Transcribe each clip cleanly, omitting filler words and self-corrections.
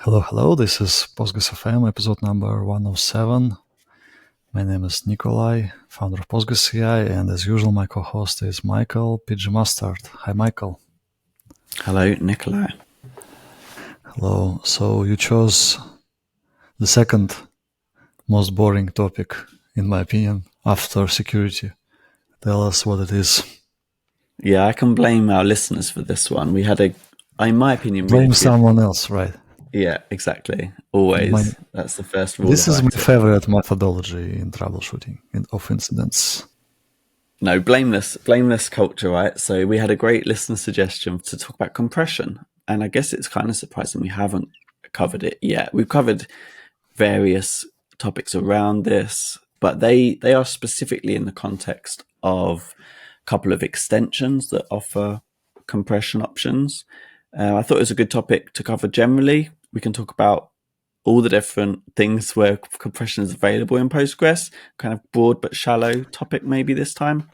Hello, hello. This is Postgres FM, episode number 107. My name is Nikolai, founder of Postgres CI, and as usual, my co-host is Michael PG Mustard. Hi, Michael. Hello, Nikolai. Hello. So you chose the second most boring topic, in my opinion, after security. Tell us what it is. Yeah, I can blame our listeners for this one. We had in my opinion, Blame really someone else, right? Yeah, exactly. Always. That's the first rule. This of is my IT. favorite methodology in troubleshooting of incidents. No, blameless culture, right? So we had a great listener suggestion to talk about compression. And I guess it's kind of surprising we haven't covered it yet. We've covered various topics around this, but they are specifically in the context of a couple of extensions that offer compression options. I thought it was a good topic to cover generally. We can talk about all the different things where compression is available in Postgres, kind of broad but shallow topic maybe this time.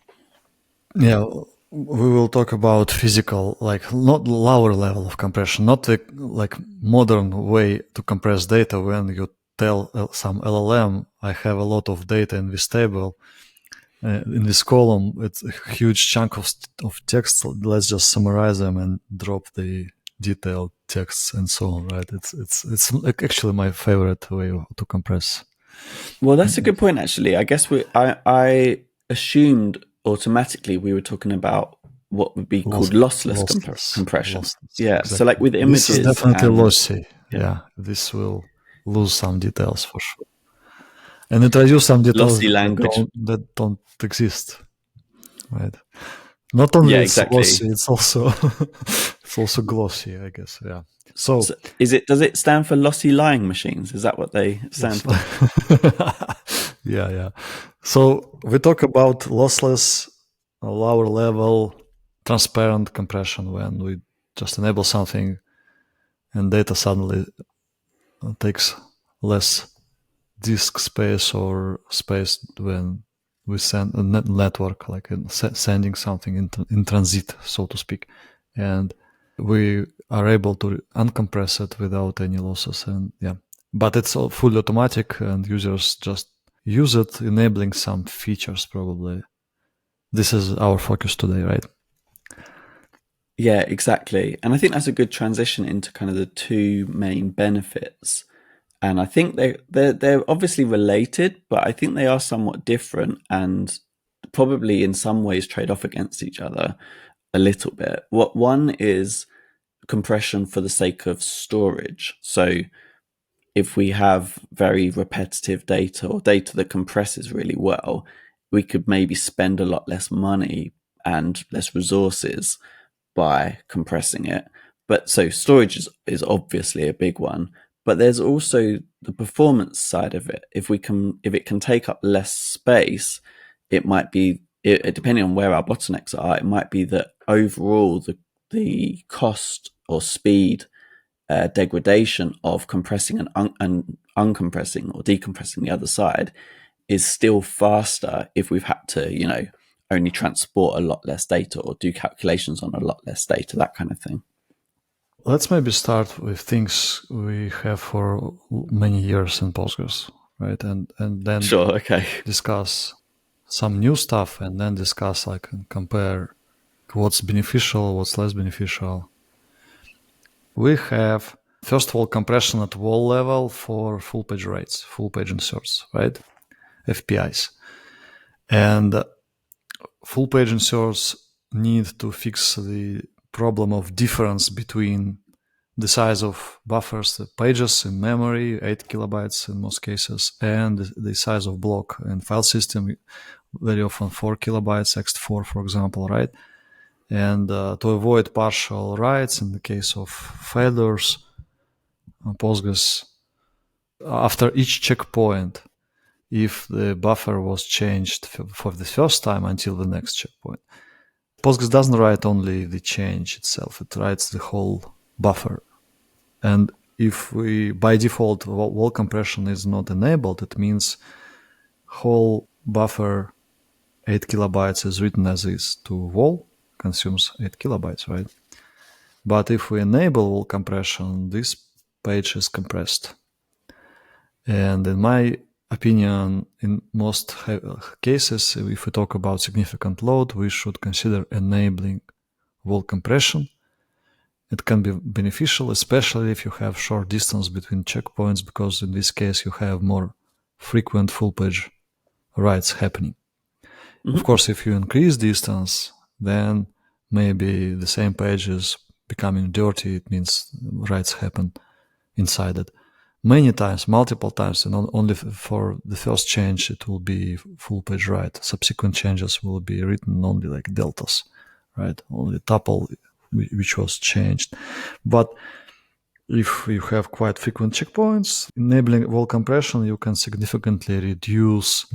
Yeah, we will talk about physical, like not lower level of compression, not the like modern way to compress data when you tell some LLM, I have a lot of data in this table. In this column, it's a huge chunk of text. Let's just summarize them and drop the detailed texts and so on, right? It's actually my favorite way to compress. Well, that's a good point, actually. I guess I assumed automatically we were talking about what would be called lossless compression. Yeah, exactly. so like with images. This is definitely lossy. Yeah, this will lose some details for sure. And introduce some details that don't exist, right? Not only exactly. It's lossy, it's also glossy, I guess. Yeah. So does it stand for lossy lying machines? Is that what they stand for? Yeah. So we talk about lossless, lower level, transparent compression when we just enable something and data suddenly takes less disk space or space when we send a network, like sending something in transit, so to speak, and we are able to uncompress it without any losses. And yeah, but it's all fully automatic, and users just use it, enabling some features. Probably this is our focus today, right? Yeah, exactly. And I think that's a good transition into kind of the two main benefits. And I think they're obviously related, but I think they are somewhat different and probably in some ways trade off against each other a little bit. What one is compression for the sake of storage. So if we have very repetitive data or data that compresses really well, we could maybe spend a lot less money and less resources by compressing it. But so storage is obviously a big one, but there's also the performance side of it. If it can take up less space, it might be, depending on where our bottlenecks are, it might be that overall the cost or speed degradation of compressing and uncompressing or decompressing the other side is still faster if we've had to, only transport a lot less data or do calculations on a lot less data, that kind of thing. Let's maybe start with things we have for many years in Postgres, right? And then sure, okay. Discuss some new stuff and then discuss and compare what's beneficial, what's less beneficial. We have, first of all, compression at wall level for full page writes, full page inserts, right? FPIs. And full page inserts need to fix the problem of difference between the size of buffers, the pages in memory, 8 kilobytes in most cases, and the size of block in file system, very often 4 kilobytes, ext4, for example, right? And to avoid partial writes in the case of failures, Postgres, after each checkpoint, if the buffer was changed for the first time until the next checkpoint, Postgres doesn't write only the change itself, it writes the whole buffer. And if we, by default, wall compression is not enabled, it means whole buffer 8 kilobytes is written as is to wall, consumes 8 kilobytes, right? But if we enable wall compression, this page is compressed. And in my opinion, in most cases, if we talk about significant load, we should consider enabling wall compression. It can be beneficial, especially if you have short distance between checkpoints, because in this case you have more frequent full page writes happening. Of course, if you increase distance, then maybe the same page is becoming dirty. It means writes happen inside it. Many times, multiple times, and only for the first change, it will be full page write. Subsequent changes will be written only like deltas, right? Only tuple which was changed. But if you have quite frequent checkpoints, enabling wall compression, you can significantly reduce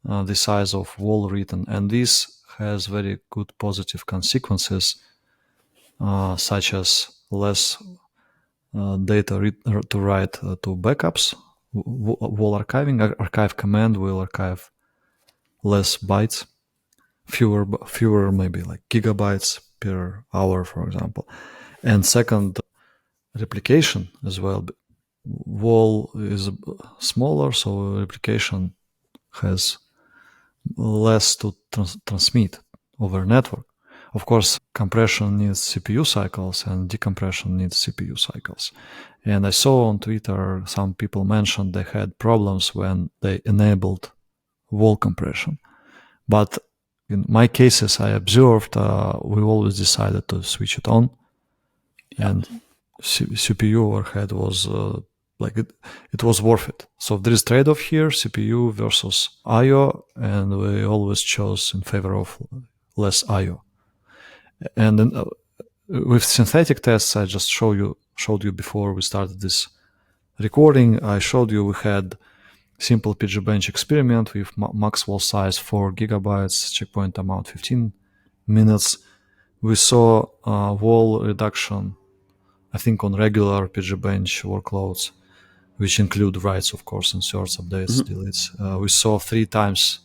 the size of wall written. And this has very good positive consequences, such as less data to write to backups. Wall archiving, archive command will archive less bytes, fewer maybe like gigabytes per hour, for example. And second, replication as well. Wall is smaller, so replication has less to transmit over network. Of course, compression needs CPU cycles and decompression needs CPU cycles. And I saw on Twitter some people mentioned they had problems when they enabled wall compression. But in my cases, I observed we always decided to switch it on. And CPU overhead was it was worth it. So there is trade-off here, CPU versus I/O, and we always chose in favor of less I/O. And then, with synthetic tests, I just showed you before we started this recording. I showed you we had simple PGBench experiment with max wall size 4 gigabytes, checkpoint amount 15 minutes. We saw wall reduction, I think, on regular PGBench workloads, which include writes, of course, inserts, updates, deletes. We saw 3 times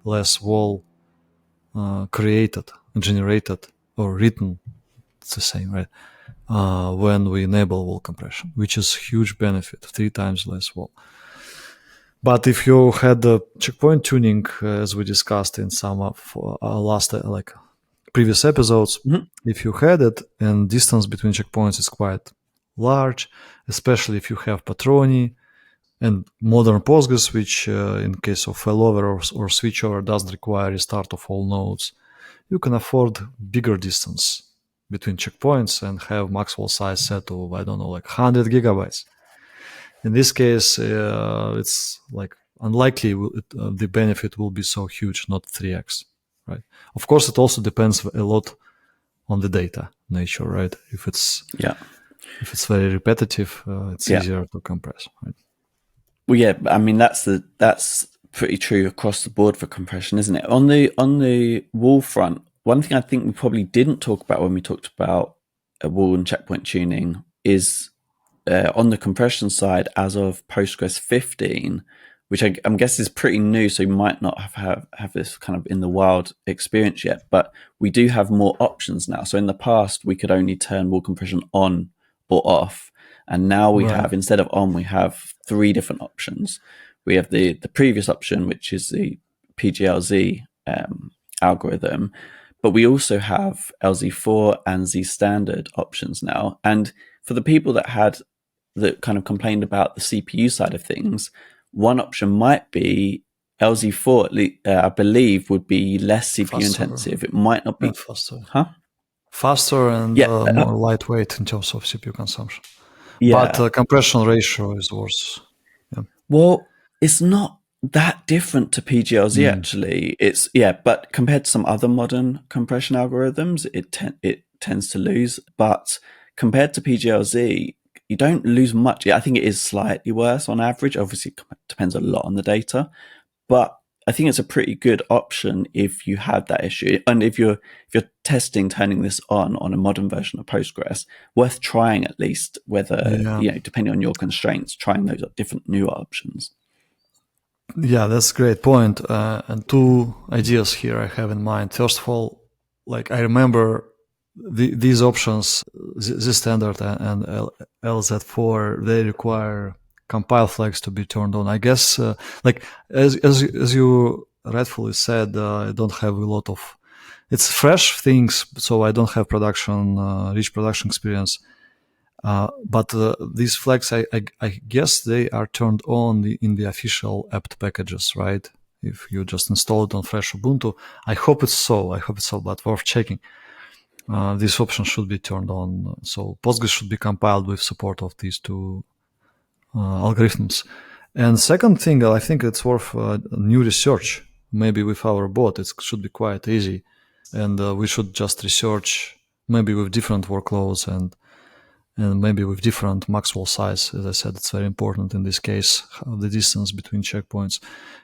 less wall created, generated, or written. It's the same, right? When we enable wall compression, which is huge benefit, 3 times less wall. But if you had the checkpoint tuning, as we discussed in some of our last previous episodes, if you had it and distance between checkpoints is quite large, especially if you have Patroni and modern Postgres, which in case of failover or switchover doesn't require restart of all nodes, you can afford bigger distance between checkpoints and have max wall size set to, 100 gigabytes. In this case, it's unlikely the benefit will be so huge, not 3x, right? Of course, it also depends a lot on the data nature, right? If it's very repetitive, it's easier to compress, right? Well, yeah, I mean that's pretty true across the board for compression, isn't it? On the wall front, one thing I think we probably didn't talk about when we talked about wall and checkpoint tuning is on the compression side, as of Postgres 15, which I'm guessing is pretty new, so you might not have this kind of in the wild experience yet, but we do have more options now. So in the past, we could only turn wall compression on or off, and now we have, instead of on, we have 3 different options. We have the previous option, which is the PGLZ algorithm, but we also have LZ4 and Z standard options now. And for the people that kind of complained about the CPU side of things, one option might be LZ4, I believe, would be less CPU intensive. It might not be faster. Huh? Faster and more lightweight in terms of CPU consumption. Yeah. But compression ratio is worse. Yeah. Well, it's not that different to PGLZ actually. It's but compared to some other modern compression algorithms, it tends to lose. But compared to PGLZ, you don't lose much. I think it is slightly worse on average. Obviously, it depends a lot on the data, but I think it's a pretty good option if you have that issue. And if you're testing turning this on a modern version of Postgres, worth trying at least, whether, depending on your constraints, trying those different newer options. Yeah, that's a great point. And 2 ideas here I have in mind. First of all, I remember these options, this standard and LZ4, they require compile flags to be turned on. I guess, like as you rightfully said, I don't have a lot of, it's fresh things, so I don't have rich production experience. But these flags, I guess they are turned on in the official apt packages, right? If you just install it on fresh Ubuntu, I hope it's so, but worth checking. This option should be turned on. So Postgres should be compiled with support of these two algorithms. And second thing, I think it's worth new research. Maybe with our bot, it should be quite easy. And we should just research maybe with different workloads and maybe with different Maxwell size. As I said, it's very important in this case, the distance between checkpoints.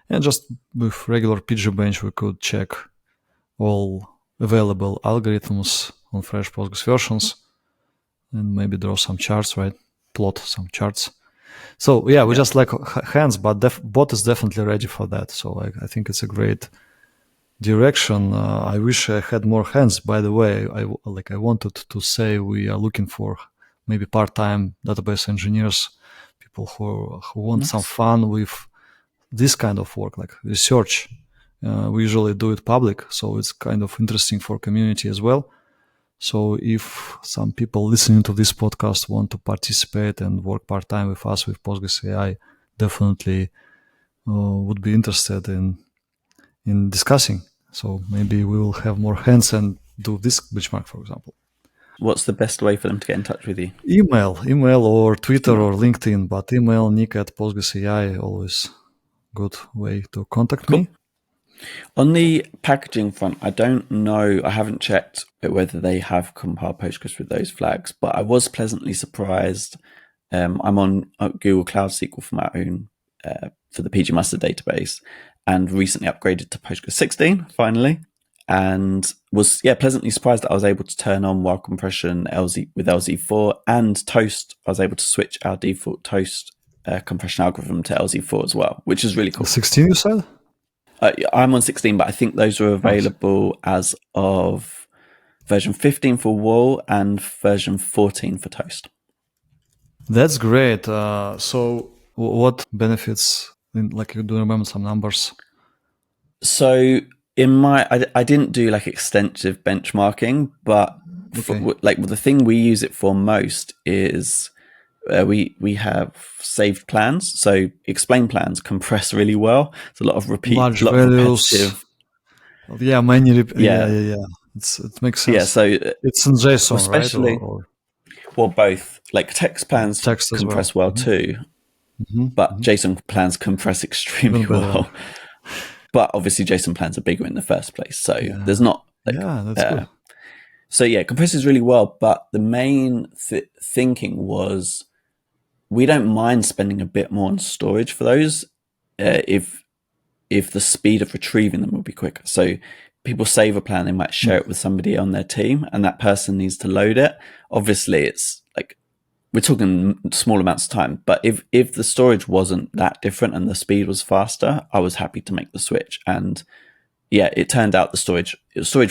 And just with regular pgbench, we could check all available algorithms on fresh Postgres versions and maybe draw some charts, right? Plot some charts. So yeah, we just like hands, but bot is definitely ready for that. So I think it's a great direction. I wish I had more hands. By the way, I wanted to say we are looking for maybe part-time database engineers, people who want some fun with this kind of work, like research. We usually do it public, so it's kind of interesting for community as well. So if some people listening to this podcast want to participate and work part-time with us with Postgres AI, definitely would be interested in discussing. So maybe we will have more hands and do this benchmark, for example. What's the best way for them to get in touch with you? Email or Twitter or LinkedIn, but email nick@Postgres AI, always good way to contact me. On the packaging front, I don't know, I haven't checked whether they have compiled Postgres with those flags, but I was pleasantly surprised. I'm on Google Cloud SQL for my own, for the pgmaster database, and recently upgraded to Postgres 16, finally, and was pleasantly surprised that I was able to turn on while compression with LZ4 and Toast. I was able to switch our default Toast compression algorithm to LZ4 as well, which is really cool. 16, you said? I'm on 16, but I think those are available as of version 15 for Wall and version 14 for Toast. That's great. So what benefits, do you remember some numbers? So I didn't do like extensive benchmarking, but the thing we use it for most is we have saved plans. So explain plans compress really well. It's a lot of large values. Repetitive. Yeah, many. Yeah. It makes sense. Yeah, so it's in JSON, especially, right? Well, both. Like text plans compress well too, but JSON plans compress extremely well. But obviously, JSON plans are bigger in the first place, so there's not. That's good. So compresses really well. But the main thinking was, we don't mind spending a bit more on storage for those, if the speed of retrieving them will be quicker. So people save a plan, they might share it with somebody on their team, and that person needs to load it. Obviously, it's like we're talking small amounts of time, but if the storage wasn't that different and the speed was faster, I was happy to make the switch. And it turned out the storage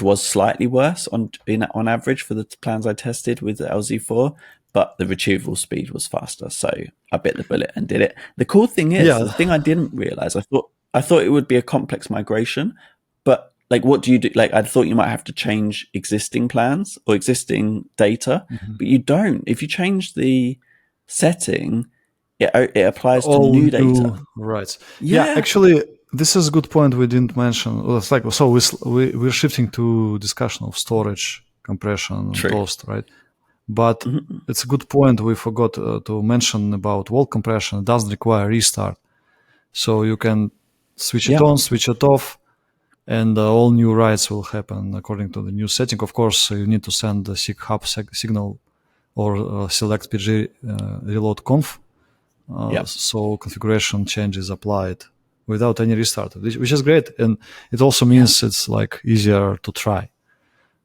was slightly worse on average for the plans I tested with the LZ4, but the retrieval speed was faster. So I bit the bullet and did it. The cool thing is, the thing I didn't realize, I thought it would be a complex migration, but like, what do you do? Like, I thought you might have to change existing plans or existing data, but you don't. If you change the setting, it applies to new data. Right. Yeah, actually, this is a good point we didn't mention. It's like, so we're shifting to discussion of storage, compression, Toast, right? But it's a good point we forgot to mention about wall compression. It doesn't require restart. So you can switch it on, switch it off, and all new writes will happen according to the new setting. Of course, you need to send the SIG-hub signal or select PG reload conf. So configuration changes applied without any restart, which is great. And it also means it's like easier to try.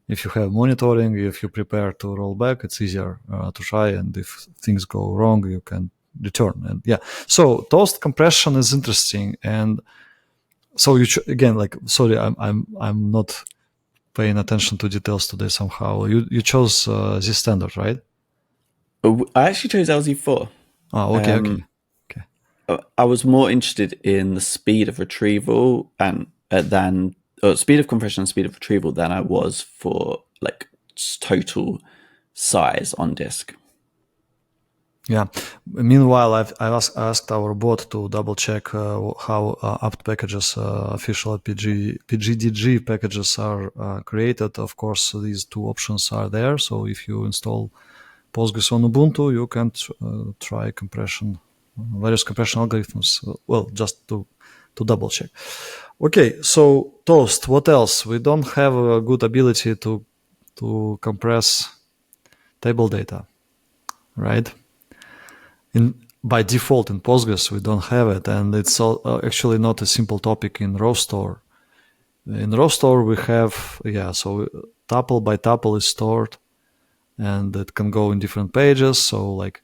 If you have monitoring, if you prepare to roll back, it's easier to try. And if things go wrong, you can return. And so Toast compression is interesting. And so again, like, sorry, I'm not paying attention to details today somehow. You chose this standard, right? I actually chose LZ4. Oh, okay, okay. I was more interested in the speed of retrieval and than speed of compression and speed of retrieval than I was for like total size on disk. Yeah. Meanwhile, I asked our bot to double check how apt packages, official PGDG packages are created. Of course, these two options are there. So if you install Postgres on Ubuntu, you can try compression, various compression algorithms. Well, just to double check. Okay, so Toast. What else? We don't have a good ability to compress table data, right? By default in Postgres, we don't have it, and it's actually not a simple topic in RawStore. In RawStore, we have, so tuple by tuple is stored, and it can go in different pages. So like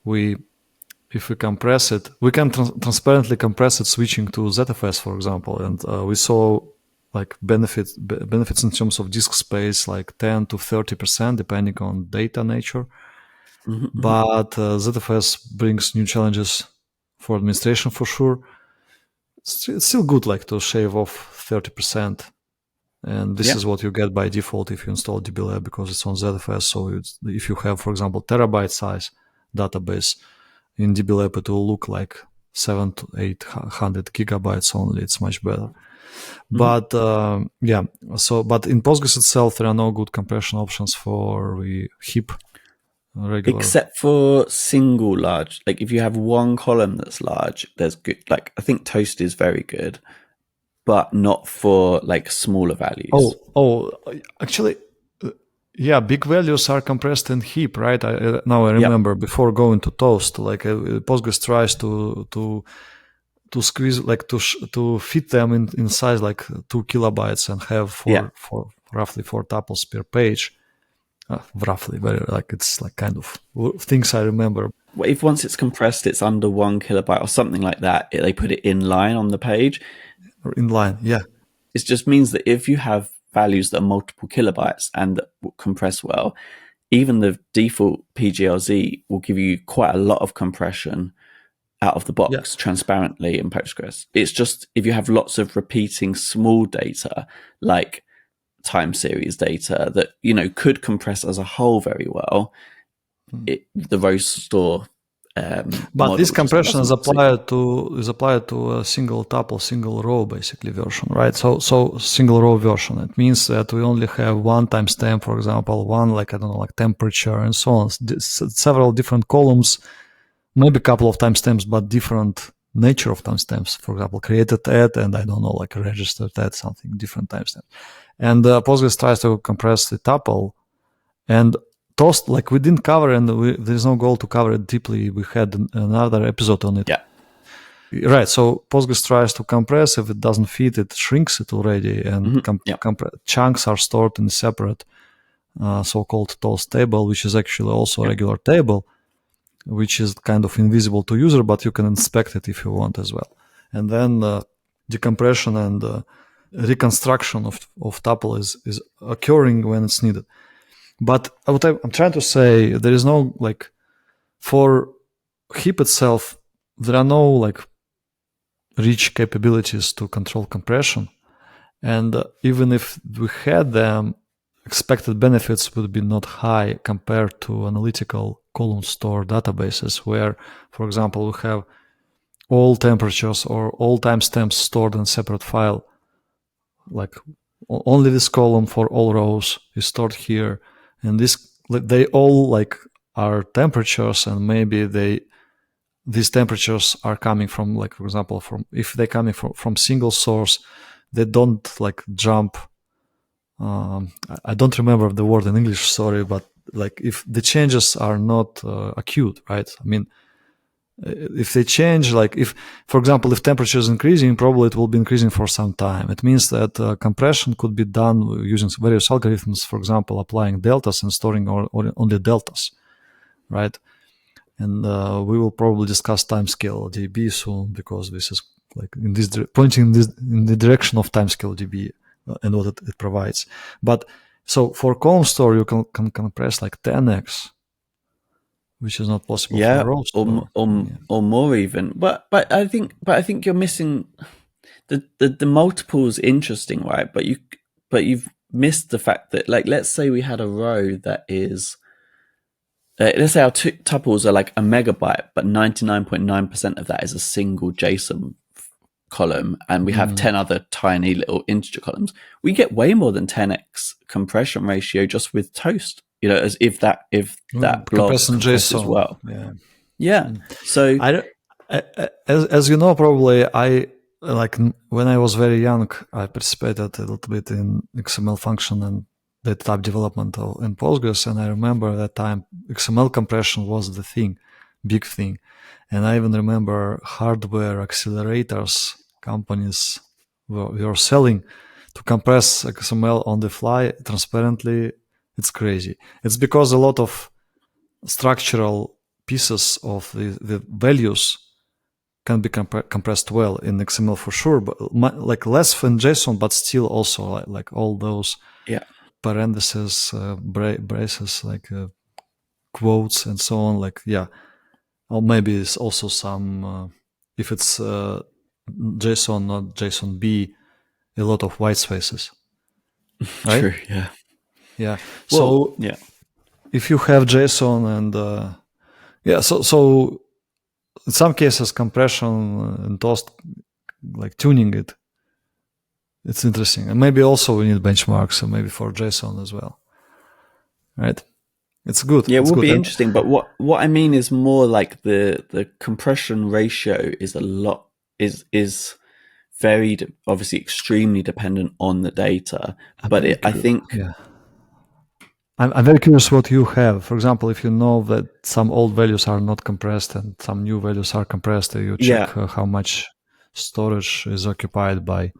if we compress it, we can transparently compress it switching to ZFS, for example, and we saw like benefits in terms of disk space, like 10 to 30%, depending on data nature. Mm-hmm. But ZFS brings new challenges for administration for sure. It's still good, like to shave off 30%, and this is what you get by default if you install DBLab because it's on ZFS. So if you have, for example, terabyte size database in DBLab, it will look like 700 to 800 gigabytes only. It's much better. Mm-hmm. But but in Postgres itself, there are no good compression options for the heap. Regular. Except for single large, like if you have one column that's large, there's good. Like I think Toast is very good, but not for like smaller values. Actually, big values are compressed in heap, right? Now I remember before going to Toast, like Postgres tries to squeeze, like to fit them in size like 2 kilobytes and have for roughly 4 tuples per page. Roughly, very like it's like kind of things I remember. Well, if once it's compressed, it's under 1 kilobyte or something like that, they put it in line on the page. In line, yeah. It just means that if you have values that are multiple kilobytes and that will compress well, even the default PGLZ will give you quite a lot of compression out of the box transparently in Postgres. It's just if you have lots of repeating small data, like time series data that could compress as a whole very well, the RawStore but this compression is applied to a single tuple, single row basically version, right? So single row version, it means that we only have one timestamp, for example, one like temperature and so on, several different columns, maybe a couple of timestamps, but different nature of timestamps. For example, created at and I don't know, like registered at something different timestamp. And Postgres tries to compress the tuple, and Toast, like we didn't cover, and there's no goal to cover it deeply. We had another episode on it. Yeah. Right. So Postgres tries to compress. If it doesn't fit, it shrinks it already, and chunks are stored in a separate so-called Toast table, which is actually also a regular table, which is kind of invisible to user, but you can inspect it if you want as well. And then decompression and reconstruction of tuple is occurring when it's needed. But what I'm trying to say, there is no for heap itself, there are no rich capabilities to control compression. And even if we had them, expected benefits would be not high compared to analytical column store databases where, for example, we have all temperatures or all timestamps stored in a separate file. Like only this column for all rows is stored here, and they all are temperatures, and maybe these temperatures are coming from for example, if they're coming from single source, they don't jump. I don't remember the word in English, sorry, but if the changes are not acute, right? I mean, if they change, if, for example, if temperature is increasing, probably it will be increasing for some time. It means that compression could be done using various algorithms, for example, applying deltas and storing only deltas, right? And we will probably discuss timescale DB soon, because this is pointing in the direction of timescale DB and what it provides. But so for column store, you can compress like 10x, which is not possible for row store. Or more even. But I think you're missing the multiple's interesting, right? But you've missed the fact that, like, let's say we had a row that is, let's say our two tuples are like a megabyte, but 99.9% of that is a single JSON column, and we have 10 other tiny little integer columns. We get way more than 10x compression ratio just with Toast. As if that blob compresses as well. Yeah. So as you know, probably I like when I was very young, I participated a little bit in XML function and data type development in Postgres, and I remember that time XML compression was the big thing, and I even remember hardware accelerators companies were selling to compress XML on the fly transparently. It's crazy. It's because a lot of structural pieces of the values can be compressed well in XML for sure, but like less in JSON, but still also like all those parentheses, braces, like quotes and so on. Like, or maybe it's also some, if it's JSON, not JSON-B, a lot of white spaces. Right? True, yeah. Yeah. So if you have JSON and so in some cases compression and Toast, like tuning it, it's interesting. And maybe also we need benchmarks, so maybe for JSON as well. Right? It's good. Yeah, it will be good. interesting. But what I mean is more like the compression ratio is is very obviously extremely dependent on the data. But I think I'm very curious what you have. For example, if you know that some old values are not compressed and some new values are compressed, you check how much storage is occupied by,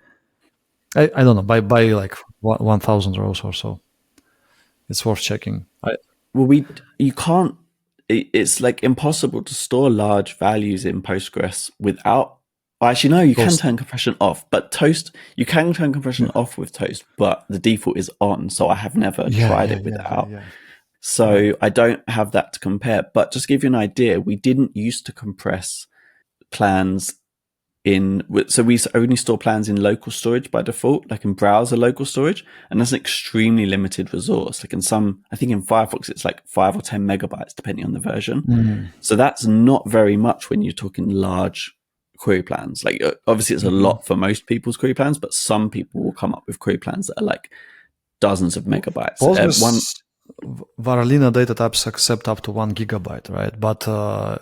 I don't know, by like 1,000 rows or so. It's worth checking. You can't, it's like impossible to store large values in Postgres without, actually, no, you can turn compression off, but Toast, you can turn compression off with Toast, but the default is on. So I have never tried it without. So I don't have that to compare. But just to give you an idea, we didn't used to compress plans so we only store plans in local storage by default, like in browser local storage, and that's an extremely limited resource. Like I think in Firefox it's like 5 or 10 megabytes depending on the version. So that's not very much when you're talking large query plans. Like obviously it's a lot for most people's query plans, but some people will come up with query plans that are like dozens of megabytes. Varalina data types accept up to 1 gigabyte, right? But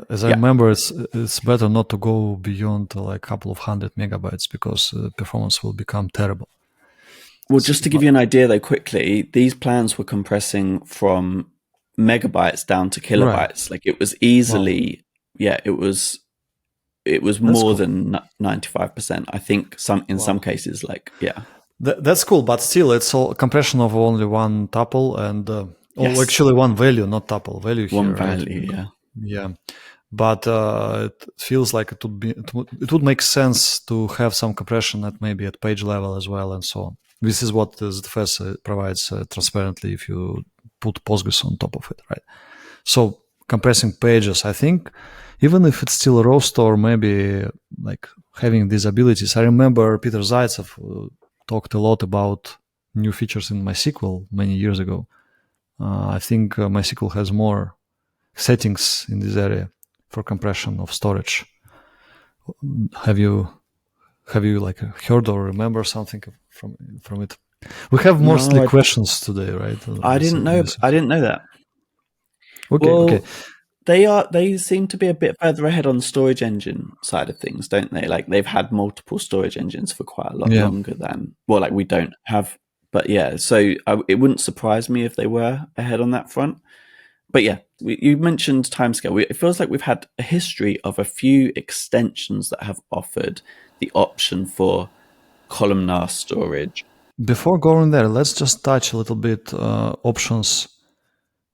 as I remember, it's better not to go beyond like a couple of 100 megabytes because performance will become terrible. Well, just to give you an idea though, quickly, these plans were compressing from megabytes down to kilobytes. Like it was easily, it was more than 95%. I think in some cases, like, That's cool, but still, it's all compression of only one tuple and actually one value, not tuple value here. One value, right? Yeah. But it feels like it would make sense to have some compression maybe at page level as well, and so on. This is what ZFS provides transparently if you put Postgres on top of it, right? So compressing pages, I think, even if it's still a row store, maybe like having these abilities. I remember Peter Zaitsev talked a lot about new features in MySQL many years ago. I think MySQL has more settings in this area for compression of storage. Have you like heard or remember something from it? We have mostly questions today, right? I didn't know that. Okay. They seem to be a bit further ahead on the storage engine side of things, don't they? Like they've had multiple storage engines for quite a lot longer than, well, like we don't have. But so it wouldn't surprise me if they were ahead on that front. But you mentioned timescale. It feels like we've had a history of a few extensions that have offered the option for columnar storage. Before going there, let's just touch a little bit options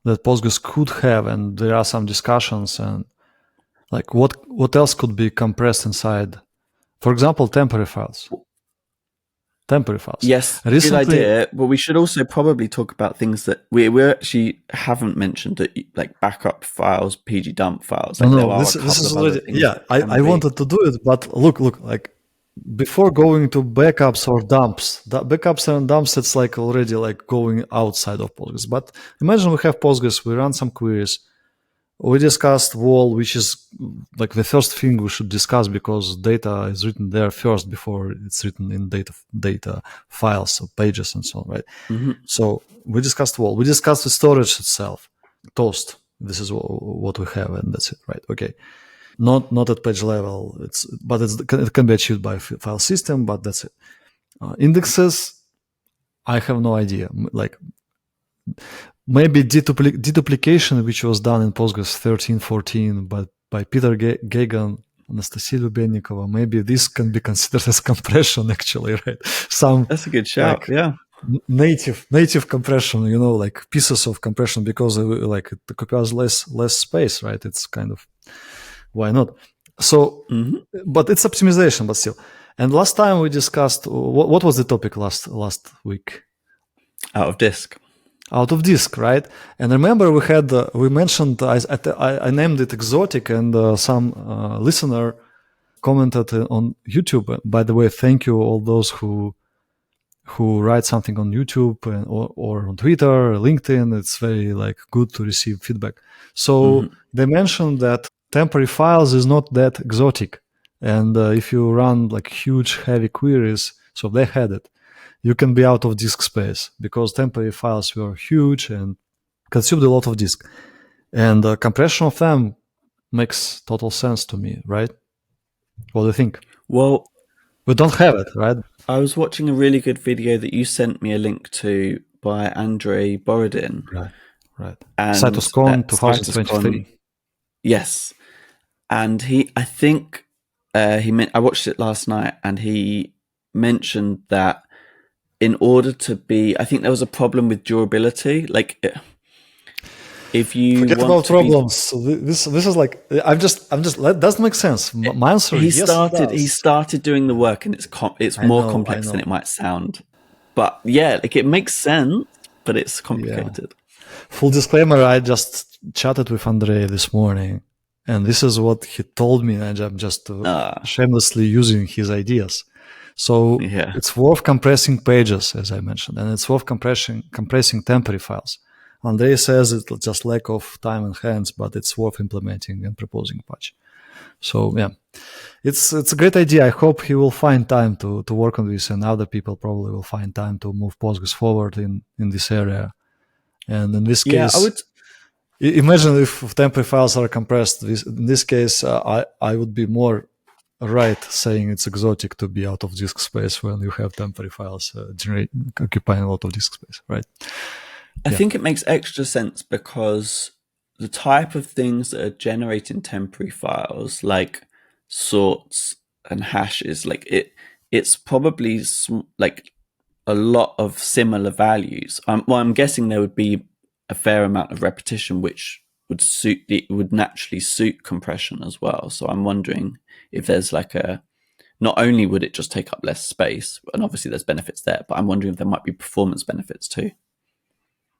that Postgres could have, and there are some discussions and like what else could be compressed inside. For example, temporary files. temporary files. Yes, good idea. But we should also probably talk about things that we actually haven't mentioned, that like backup files, PG dump files. Like this is already. Yeah, I wanted to do it, but look, like before going to backups or dumps, backups and dumps, it's like already like going outside of Postgres. But imagine we have Postgres, we run some queries. We discussed WAL, which is like the first thing we should discuss because data is written there first before it's written in data files, so pages and so on, right? Mm-hmm. So we discussed WAL. We discussed the storage itself, Toast. This is what we have, and that's it, right? Okay. Not at page level, it can be achieved by file system, but that's it. Indexes, I have no idea. Like maybe deduplication, which was done in Postgres 13.14 by Peter Gagan, Anastasia Lubennikova. Maybe this can be considered as compression, actually, right? That's a good shout. Like, yeah. Native compression, like pieces of compression, because like it occupies less space, right? It's kind of, why not? So, but it's optimization, but still. And last time we discussed, what was the topic last week? Out of disk, right? And remember we mentioned, I named it exotic, and some listener commented on YouTube. By the way, thank you all those who write something on YouTube or on Twitter, or LinkedIn. It's very like good to receive feedback. So they mentioned that temporary files is not that exotic. And if you run like huge, heavy queries, so they had it, you can be out of disk space because temporary files were huge and consumed a lot of disk. And compression of them makes total sense to me, right? What do you think? Well, we don't have it, right? I was watching a really good video that you sent me a link to by Andrei Borodin. Right. And CytosCon 2023. Yes. And I watched it last night, and he mentioned that in order to be, I think there was a problem with durability. Like, if you forget about problems, this is like I'm just that doesn't make sense. My answer is yes. He started doing the work, and it's more complex than it might sound. But yeah, like it makes sense, but it's complicated. Yeah. Full disclaimer: I just chatted with Andrei this morning, and this is what he told me, and I'm just shamelessly using his ideas. So it's worth compressing pages, as I mentioned, and it's worth compressing temporary files. Andrei says it's just lack of time and hands, but it's worth implementing and proposing patch. So yeah, it's a great idea. I hope he will find time to work on this, and other people probably will find time to move Postgres forward in this area. And in this case, imagine if temporary files are compressed. In this case, I would be more right saying it's exotic to be out of disk space when you have temporary files occupying a lot of disk space, right? I think it makes extra sense because the type of things that are generating temporary files, like sorts and hashes, like it's probably like a lot of similar values. I'm guessing there would be a fair amount of repetition, which would naturally suit compression as well. So I'm wondering if there's not only would it just take up less space, and obviously there's benefits there, but I'm wondering if there might be performance benefits too.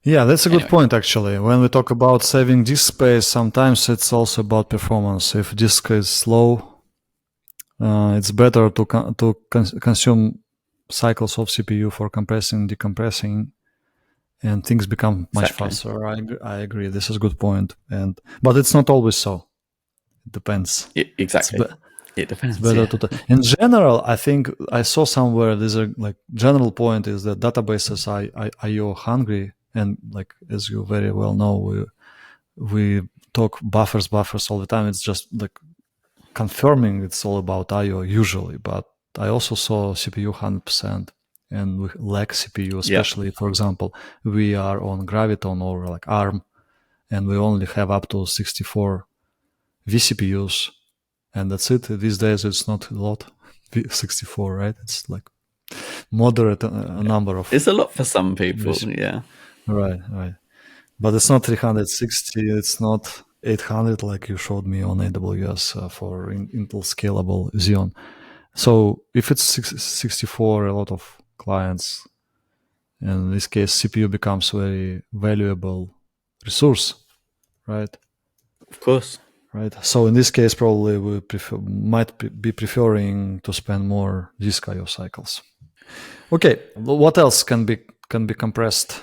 Yeah, that's a good point, actually. When we talk about saving disk space, sometimes it's also about performance. If disk is slow, it's better to consume cycles of CPU for compressing, decompressing, and things become much faster. I agree. This is a good point. But it's not always so. It depends. Exactly. It depends. In general, I think I saw somewhere there's a general point is that databases are IO hungry. And as you very well know, we talk buffers all the time. It's just confirming it's all about IO usually. But I also saw CPU 100%, and we lack CPU, especially for example, we are on Graviton or ARM, and we only have up to 64 vCPUs, and that's it. These days it's not a lot, 64, right? It's moderate number of. It's a lot for some people, yeah. Right. But it's not 360, it's not 800 like you showed me on AWS for Intel Scalable Xeon. So if it's 64, a lot of clients. And in this case, CPU becomes very valuable resource, right? Of course. Right. So in this case, probably we might be preferring to spend more disk I/O cycles. Okay, what else can be compressed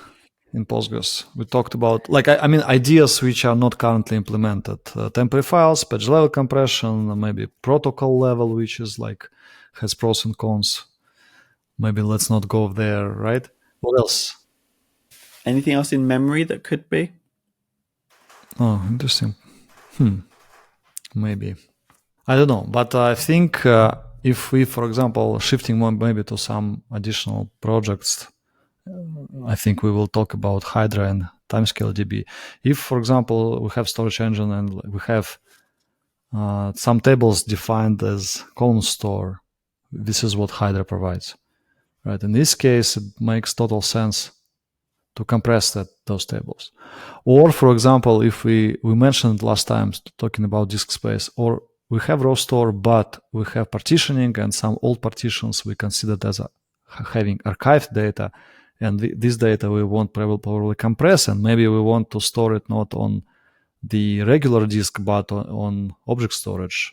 in Postgres? We talked about, like, I mean, ideas which are not currently implemented. Temporary files, page level compression, maybe protocol level, which is like has pros and cons. Maybe let's not go there, right? What else? Anything else in memory that could be? Oh, interesting. Maybe. I don't know, but I think if we, for example, shifting more maybe to some additional projects, I think we will talk about Hydra and Timescale DB. If, for example, we have storage engine and we have some tables defined as column store, this is what Hydra provides, right? In this case, it makes total sense to compress those tables. Or, for example, if we mentioned last time talking about disk space, or we have row store, but we have partitioning and some old partitions we considered as having archived data, and this data we want probably compress, and maybe we want to store it not on the regular disk, but on object storage.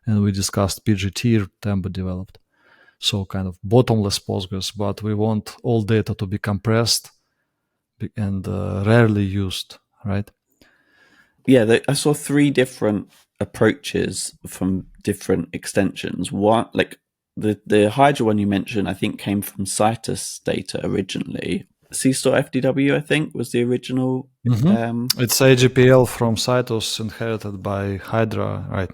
And we discussed PGT Tempo developed. So kind of bottomless Postgres, but we want all data to be compressed and rarely used, right? Yeah, I saw 3 different approaches from different extensions. One, like the Hydra one you mentioned, I think came from Citus data originally. CStore FDW, I think, was the original. It's AGPL from Citus inherited by Hydra, right?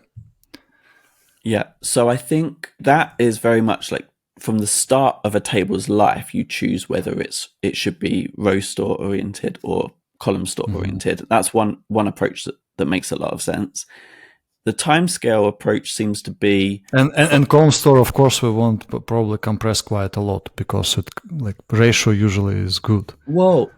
Yeah, so I think that is very much like from the start of a table's life, you choose whether it should be row store oriented or column store oriented. That's one approach that makes a lot of sense. The timescale approach seems to be and column store, of course, we want probably compress quite a lot because it like ratio usually is good. Well,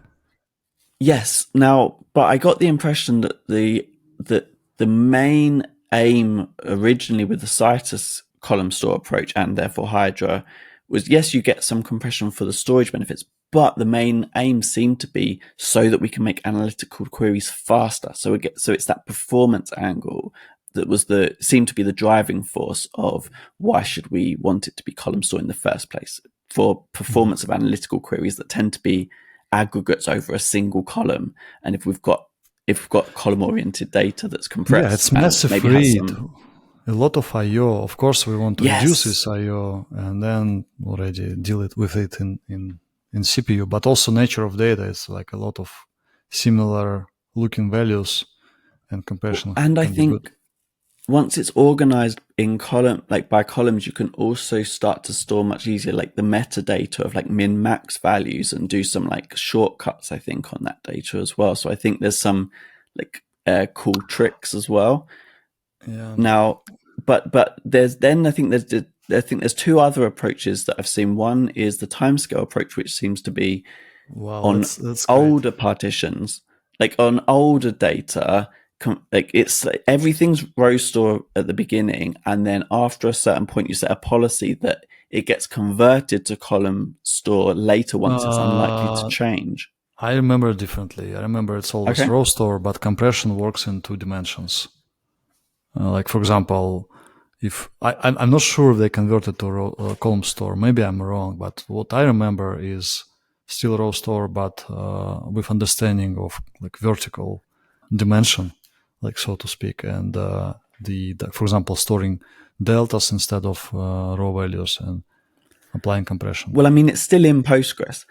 yes. Now, but I got the impression that the main aim originally with the Citus column store approach and therefore Hydra was, yes, you get some compression for the storage benefits, but the main aim seemed to be so that we can make analytical queries faster. So it's that performance angle that seemed to be the driving force of why should we want it to be column store in the first place, for performance of analytical queries that tend to be aggregates over a single column. And if we've got column oriented data that's compressed, yeah, it's massive read. A lot of I/O. Of course, we want to reduce this I/O and then already deal with it in CPU. But also nature of data is like a lot of similar looking values and compression. And I think once it's organized in column, like by columns, you can also start to store much easier, like the metadata of like min max values and do some like shortcuts, I think, on that data as well. So I think there's some like cool tricks as well. Yeah. Now, but I think there's 2 other approaches that I've seen. One is the timescale approach, which seems to be on that's older partitions, like on older data. Like it's like everything's row store at the beginning, and then after a certain point, you set a policy that it gets converted to column store later once it's unlikely to change. I remember differently. I remember it's always row store, but compression works in 2 dimensions. Like, for example, if I'm not sure if they converted to column store. Maybe I'm wrong, but what I remember is still row store, but with understanding of like vertical dimension, like so to speak, and the for example, storing deltas instead of raw values and applying compression. Well, I mean, it's still in Postgres.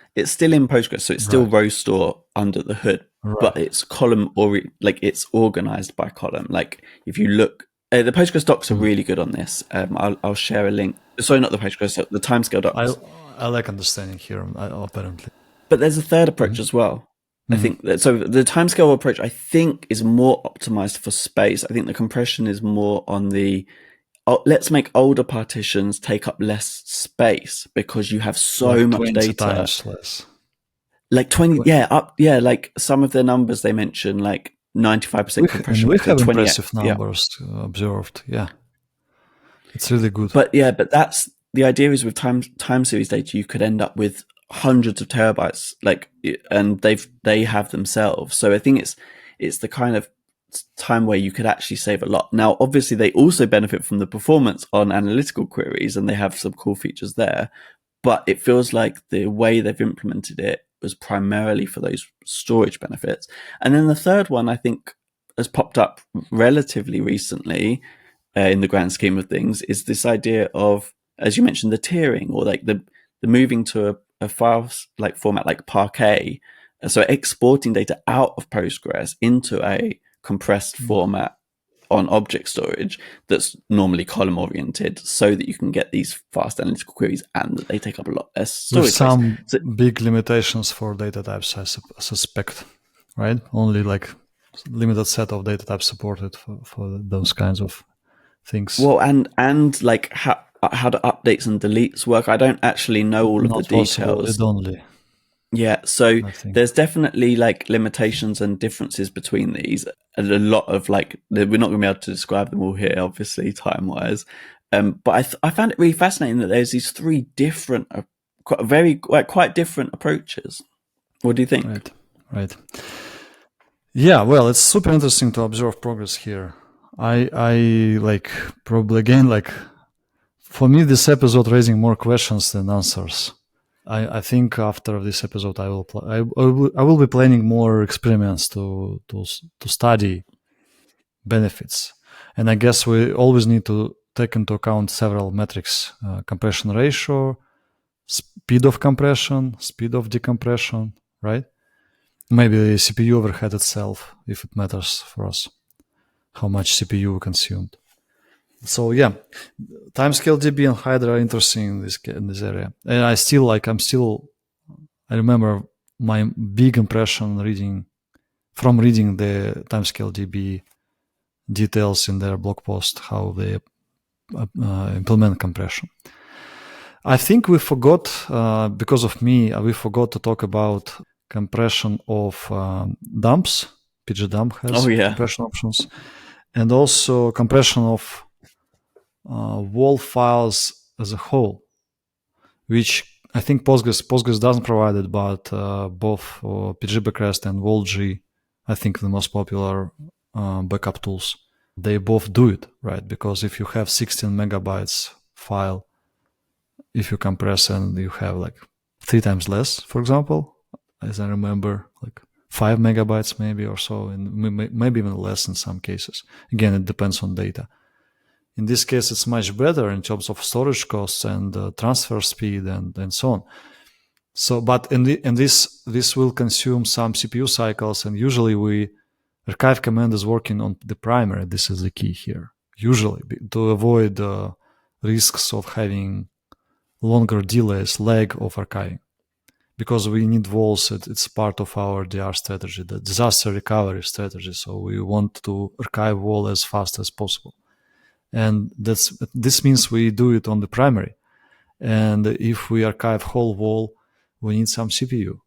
So it's still row store under the hood, but it's column or like it's organized by column. Like if you look, the Postgres docs are really good on this. I'll share a link. Sorry, not the Postgres, the timescale docs. I like understanding here, apparently. But there's a third approach as well. I think that, so the timescale approach, I think, is more optimized for space. I think the compression is more on the let's make older partitions take up less space because you have so much data. Times less. Like 20, like some of the numbers they mention, like 95% compression. We have impressive numbers observed. Yeah, it's really good. But the idea is with time series data, you could end up with hundreds of terabytes, and they have themselves. So I think it's the kind of time where you could actually save a lot. Now, obviously, they also benefit from the performance on analytical queries, and they have some cool features there. But it feels like the way they've implemented it was primarily for those storage benefits. And then the third one, I think, has popped up relatively recently in the grand scheme of things, is this idea of, as you mentioned, the tiering, or like the moving to a file like format like Parquet. So exporting data out of Postgres into a compressed format on object storage that's normally column oriented, so that you can get these fast analytical queries and that they take up a lot less storage With some space. big limitations for data types, I suspect, right? Only like limited set of data types supported for those kinds of things. Well, and like how do updates and deletes work? I don't actually know all of the details. It only. Yeah, so there's definitely like limitations and differences between these, and a lot of like, we're not going to be able to describe them all here, obviously, time-wise. But I found it really fascinating that there's these three different, quite different approaches. What do you think? Right. Yeah, well, it's super interesting to observe progress here. I like, probably again, like, for me, this episode raising more questions than answers. I think after this episode, I will be planning more experiments to study benefits, and I guess we always need to take into account several metrics: compression ratio, speed of compression, speed of decompression, right? Maybe the CPU overhead itself, if it matters for us, how much CPU we consumed. So yeah, timescale DB and Hydra are interesting in this area. And I remember my big impression reading the timescale DB details in their blog post, how they implement compression. I think we forgot, because of me, we forgot to talk about compression of dumps. pgdump has compression options, and also compression of WAL files as a whole, which I think Postgres doesn't provide it, but both pgBackRest and WAL-G, I think the most popular backup tools, they both do it, right? Because if you have 16 megabytes file, if you compress and you have like 3 times less, for example, as I remember, like 5 megabytes maybe or so, and maybe even less in some cases. Again, it depends on data. In this case, it's much better in terms of storage costs and transfer speed and so on. So, but this will consume some CPU cycles, and usually archive command is working on the primary. This is the key here. Usually, to avoid risks of having longer delays, lag of archiving, because we need WALs. It's part of our DR strategy, the disaster recovery strategy. So we want to archive WAL as fast as possible. And this means we do it on the primary. And if we archive whole WAL, we need some CPU.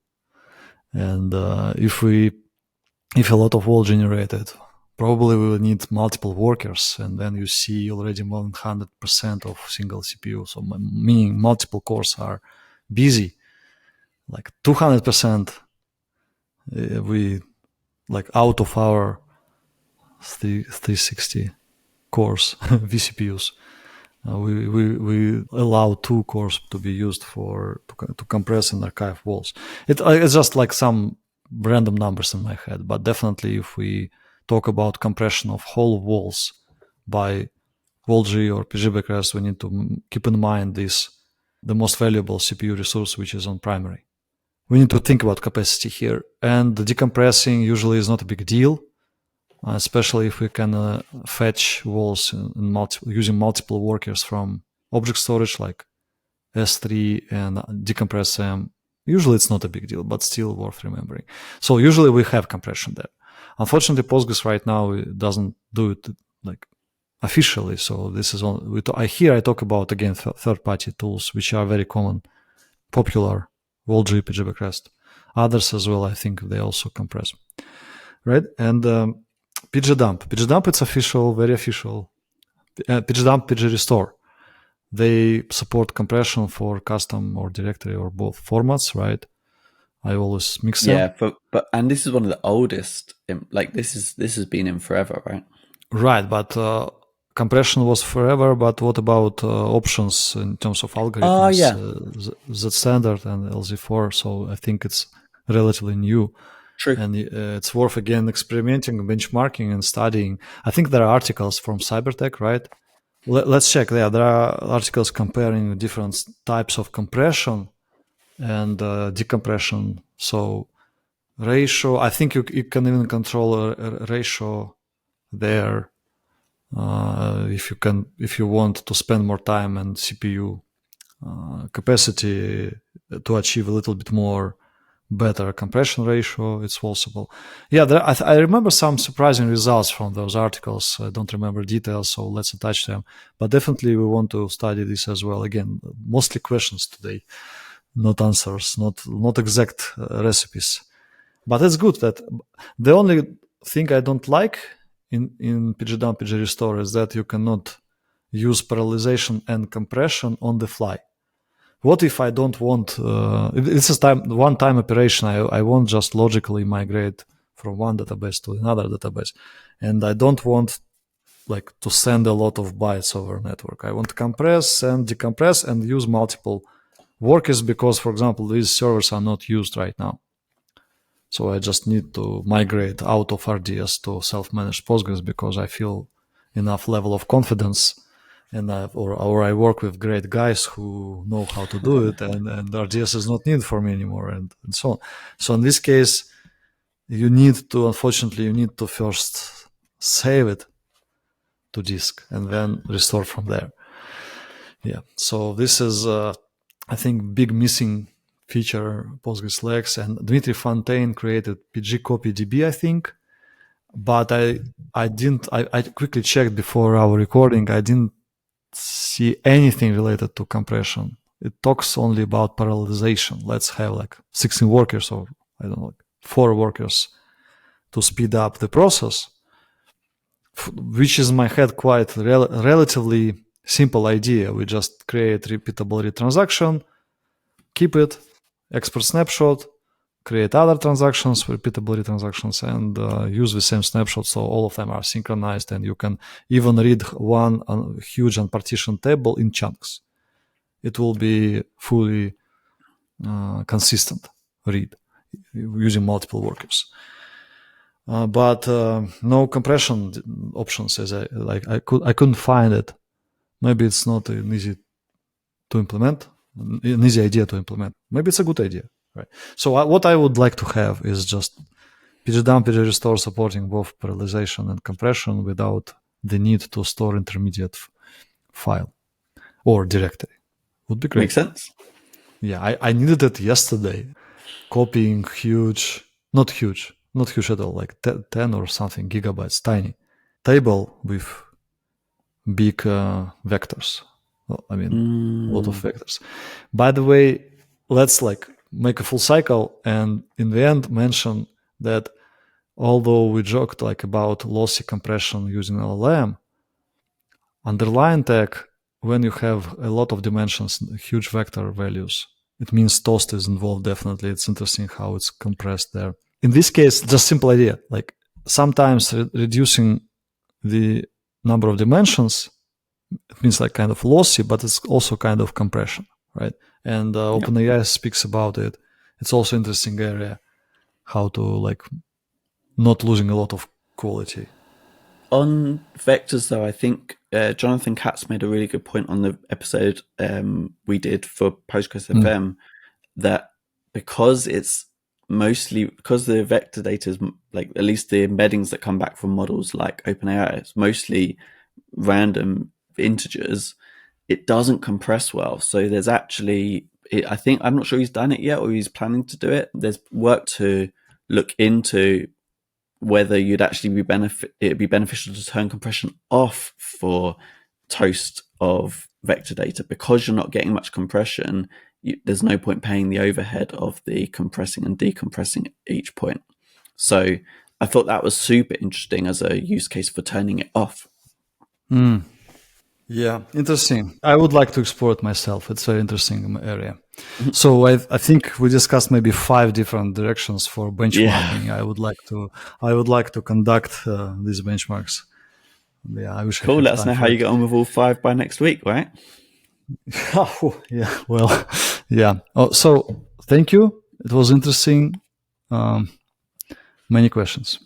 And if a lot of WAL generated, probably we will need multiple workers. And then you see already more than 100% of single CPU. So meaning multiple cores are busy. Like 200%, we like out of our 360 cores, vCPUs, we allow 2 cores to be used to compress and archive WALs. It's just like some random numbers in my head, but definitely if we talk about compression of whole WALs by WAL-G or pgBackRest, we need to keep in mind the most valuable CPU resource, which is on primary. We need to think about capacity here, and the decompressing usually is not a big deal, especially if we can fetch WALs using multiple workers from object storage like S3 and decompress them. Usually it's not a big deal, but still worth remembering. So usually we have compression there. Unfortunately, Postgres right now doesn't do it like officially. So this is here I talk about again third-party tools, which are very common, popular. WAL-G, pgBackRest, others as well. I think they also compress, right? And pgdump, it's official, very official. pgdump, pgrestore. they support compression for custom or directory or both formats, right? I always mix them. Yeah, and this is one of the oldest. Like this has been in forever, right? Right, but compression was forever. But what about options in terms of algorithms? Oh yeah, Z standard and LZ4. So I think it's relatively new. true. And it's worth again experimenting, benchmarking, and studying. I think there are articles from Cybertech, right? Let's check. Yeah, there are articles comparing different types of compression and decompression. So ratio, I think you can even control a ratio there if you want to spend more time and CPU capacity to achieve a little bit more better compression ratio. It's possible. Yeah, I remember some surprising results from those articles. I don't remember details, so let's attach them. But definitely we want to study this as well. Again, mostly questions today, not answers, not exact recipes. But it's good that the only thing I don't like in pgdump, pgrestore is that you cannot use parallelization and compression on the fly. What if I don't want? This is one-time operation. I won't just logically migrate from one database to another database, and I don't want like to send a lot of bytes over network. I want to compress and decompress and use multiple workers because, for example, these servers are not used right now. So I just need to migrate out of RDS to self-managed Postgres because I feel enough level of confidence, and or I work with great guys who know how to do it, and RDS is not needed for me anymore, and so on. So in this case, unfortunately, you need to first save it to disk and then restore from there. Yeah. So this is, I think, big missing feature Postgres lacks. And Dmitry Fontaine created pgcopy-db, I think, but I quickly checked before our recording. I didn't see anything related to compression. It talks only about parallelization. Let's have like 16 workers or I don't know, like 4 workers to speed up the process, which is in my head quite relatively simple idea. We just create repeatable read transaction, keep it, export snapshot, create other transactions, repeatable read transactions, and use the same snapshot. So all of them are synchronized, and you can even read one huge unpartitioned table in chunks. It will be fully consistent read using multiple workers. But no compression options. I couldn't find it. Maybe it's not an easy to implement, an easy idea to implement. Maybe it's a good idea, right? So what I would like to have is just pgdump, pgrestore supporting both parallelization and compression without the need to store intermediate file or directory. Would be great. Makes sense. Yeah, I needed it yesterday. Copying not huge at all, like 10 or something gigabytes, tiny table with big vectors. Well, I mean, a lot of vectors. By the way, let's like make a full cycle and in the end mention that although we joked like about lossy compression using LLM, underlying tag, when you have a lot of dimensions, huge vector values, it means toast is involved. Definitely. It's interesting how it's compressed there. In this case, just simple idea, like sometimes reducing the number of dimensions, it means like kind of lossy, but it's also kind of compression, right? And OpenAI speaks about it. It's also interesting area, how to like not losing a lot of quality. On vectors, though, I think Jonathan Katz made a really good point on the episode we did for Postgres FM that because the vector data is like at least the embeddings that come back from models like OpenAI, it's mostly random integers. It doesn't compress well. So there's actually, I think, I'm not sure he's done it yet or he's planning to do it. There's work to look into whether you'd actually it'd be beneficial to turn compression off for toast of vector data because you're not getting much compression. There's no point paying the overhead of the compressing and decompressing at each point. So I thought that was super interesting as a use case for turning it off. Yeah, interesting. I would like to explore it myself. It's a very interesting area. So I think we discussed maybe 5 different directions for benchmarking. I would like to conduct these benchmarks. Yeah, I wish I Cool. have Let us time know for how you it. get on with all 5 by next week, right? Yeah, well, yeah. Oh, so thank you. It was interesting. Many questions.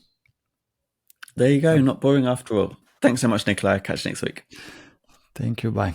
There you go. Not boring after all. Thanks so much, Nikolai. Catch you next week. Thank you. Bye.